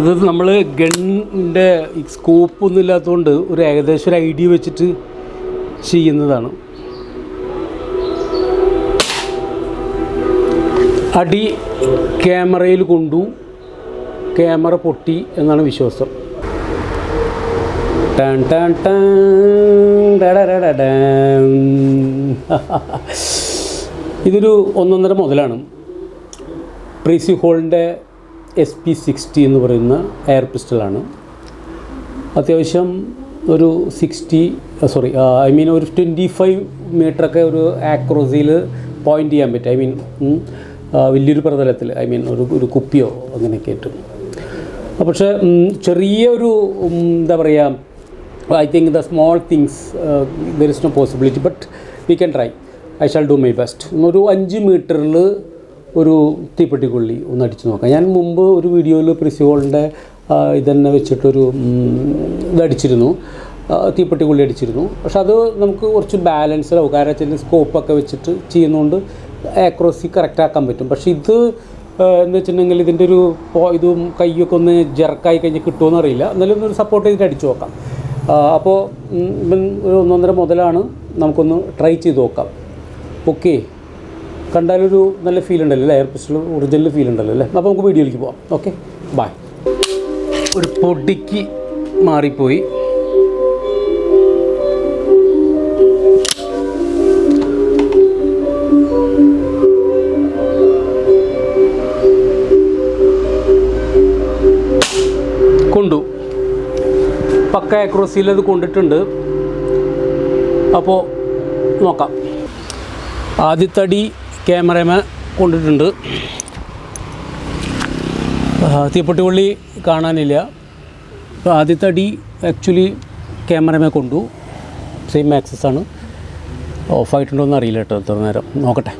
ഇത് നമ്മൾ ഗണ്ണിൻ്റെ സ്കോപ്പൊന്നും ഇല്ലാത്തതുകൊണ്ട് ഒരു ഏകദേശം ഒരു ഐഡിയ വെച്ചിട്ട് ചെയ്യുന്നതാണ്. അടി ക്യാമറയിൽ കൊണ്ടു, ക്യാമറ പൊട്ടി എന്നാണ് വിശ്വാസം. ടാൻ ടാൻ ടാൻ ഡഡഡഡഡാൻ. ഇതൊരു 1.5 മുതലാണ്. പ്രീസി ഹോളിൻ്റെ SP60 എന്ന് പറയുന്ന എയർ പിസ്റ്റളാണ്. അത്യാവശ്യം ഒരു ഒരു 25 മീറ്ററൊക്കെ ഒരു ആക്രോസിയിൽ പോയിൻ്റ് ചെയ്യാൻ പറ്റും. വലിയൊരു പ്രതലത്തിൽ ഒരു കുപ്പിയോ അങ്ങനെയൊക്കെ ആയിട്ട്. പക്ഷേ ചെറിയൊരു എന്താ പറയുക, I think the small things there is no possibility, but we can try. I shall do my best. ഒരു 5 മീറ്ററിൽ ഒരു തീപ്പെട്ടിക്കൊള്ളി ഒന്ന് അടിച്ച് നോക്കാം. ഞാൻ മുമ്പ് ഒരു വീഡിയോയിൽ പ്രീസി ഹോളിൻ്റെ ഇതന്നെ വെച്ചിട്ടൊരു ഇതടിച്ചിരുന്നു, തീപ്പെട്ടിക്കൊള്ളി അടിച്ചിരുന്നു. പക്ഷെ അത് നമുക്ക് കുറച്ച് ബാലൻസിലാവും, കാരണം വെച്ചാൽ സ്കോപ്പൊക്കെ വെച്ചിട്ട് ചെയ്യുന്നതുകൊണ്ട് ആക്രോസി കറക്റ്റാക്കാൻ പറ്റും. പക്ഷേ ഇത് എന്ന് വെച്ചിട്ടുണ്ടെങ്കിൽ ഇതിൻ്റെ ഒരു ഇതും കൈയൊക്കെ ഒന്ന് ജെർക്കായി കഴിഞ്ഞ് കിട്ടുമോയെന്ന് അറിയില്ല. എന്നാലും ഒരു സപ്പോർട്ട് ചെയ്തിട്ട് അടിച്ചു നോക്കാം. അപ്പോൾ ഒരു 1.5 മുതലാണ്, നമുക്കൊന്ന് ട്രൈ ചെയ്ത് നോക്കാം. ഓക്കെ, കണ്ടാലൊരു നല്ല ഫീൽ ഉണ്ടല്ലോ അല്ലേ, എയർ പിസ്റ്റൾ ഒറിജിനൽ ഫീൽ ഉണ്ടല്ലോ അല്ലേ. അപ്പോൾ നമുക്ക് വീഡിയോയിലേക്ക് പോവാം. Okay, bye. ഒരു പൊടിക്ക് മാറിപ്പോയി. കൊണ്ടു, പക്ക ആക്രോസിയിൽ അത് കൊണ്ടിട്ടുണ്ട്. അപ്പോൾ നോക്കാം. ആദ്യത്തെ അടി ക്യാമറമേ കൊണ്ടിട്ടുണ്ട്. തീപ്പെട്ടിക്കൊള്ളി കാണാനില്ല. അപ്പോൾ ആദ്യത്തെ അടി ആക്ച്വലി ക്യാമറമേ കൊണ്ടു. സെയിം ആക്സസ് ആണ്. ഓഫായിട്ടുണ്ടോ എന്ന് അറിയില്ല കേട്ടോ, എത്ര നേരം നോക്കട്ടെ.